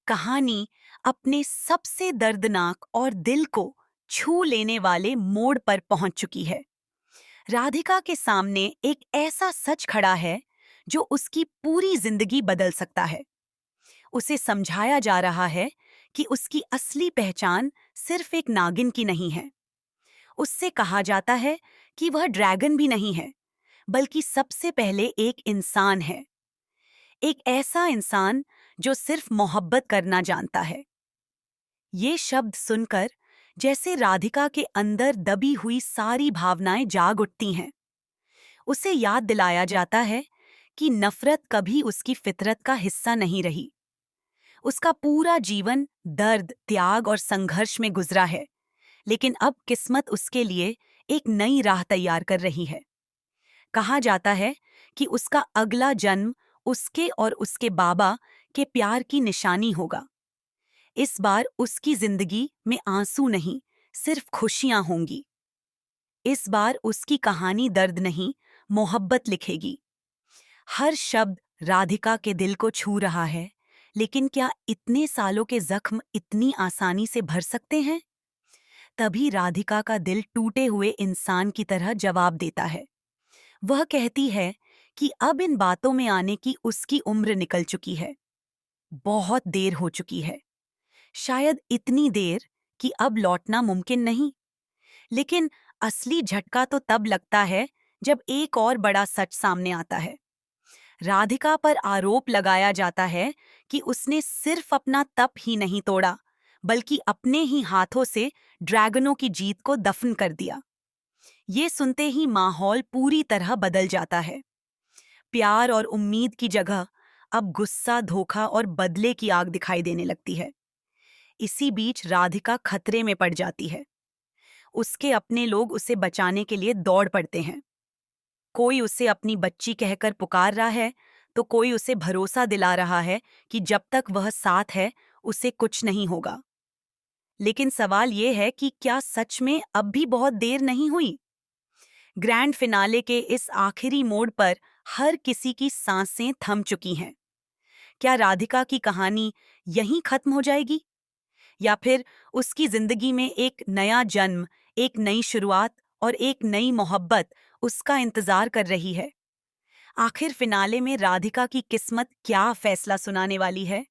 कहानी अपने सबसे दर्दनाक और दिल को छू लेने वाले मोड़ पर पहुंच चुकी है। राधिका के सामने एक ऐसा सच खड़ा है जो उसकी पूरी जिंदगी बदल सकता है। उसे समझाया जा रहा है कि उसकी असली पहचान सिर्फ एक नागिन की नहीं है। उससे कहा जाता है कि वह ड्रैगन भी नहीं है, बल्कि सबसे पहले एक इंसान है। एक ऐसा इंसान जो सिर्फ मोहब्बत करना जानता है। ये शब्द सुनकर जैसे राधिका के अंदर दबी हुई सारी भावनाएं जाग उठती हैं। उसे याद दिलाया जाता है कि नफरत कभी उसकी फितरत का हिस्सा नहीं रही। उसका पूरा जीवन दर्द, त्याग और संघर्ष में गुजरा है, लेकिन अब किस्मत उसके लिए एक नई राह तैयार कर रही है। कहा जाता है कि उसका अगला जन्म उसके और उसके बाबा के प्यार की निशानी होगा। इस बार उसकी जिंदगी में आंसू नहीं, सिर्फ खुशियां होंगी। इस बार उसकी कहानी दर्द नहीं, मोहब्बत लिखेगी। हर शब्द राधिका के दिल को छू रहा है, लेकिन क्या इतने सालों के जख्म इतनी आसानी से भर सकते हैं? तभी राधिका का दिल टूटे हुए इंसान की तरह जवाब देता है। वह कहती है कि अब इन बातों में आने की उसकी उम्र निकल चुकी है। बहुत देर हो चुकी है। शायद इतनी देर कि अब लौटना मुमकिन नहीं। लेकिन असली झटका तो तब लगता है जब एक और बड़ा सच सामने आता है। राधिका पर आरोप लगाया जाता है कि उसने सिर्फ अपना तप ही नहीं तोड़ा, बल्कि अपने ही हाथों से ड्रैगनों की जीत को दफन कर दिया। ये सुनते ही माहौल पूरी तरह बदल जाता है। प्यार और उम्मीद की जगह अब गुस्सा, धोखा और बदले की आग दिखाई देने लगती है। इसी बीच राधिका खतरे में पड़ जाती है। उसके अपने लोग उसे बचाने के लिए दौड़ पड़ते हैं। कोई उसे अपनी बच्ची कहकर पुकार रहा है, तो कोई उसे भरोसा दिला रहा है कि जब तक वह साथ है, उसे कुछ नहीं होगा। लेकिन सवाल ये है कि क्या सच में अब भी बहुत देर नहीं हुई? ग्रैंड फिनाले के इस आखिरी मोड़ पर हर किसी की सांसें थम चुकी हैं। क्या राधिका की कहानी यहीं खत्म हो जाएगी? या फिर उसकी जिंदगी में एक नया जन्म, एक नई शुरुआत और एक नई मोहब्बत उसका इंतजार कर रही है? आखिर फिनाले में राधिका की किस्मत क्या फैसला सुनाने वाली है?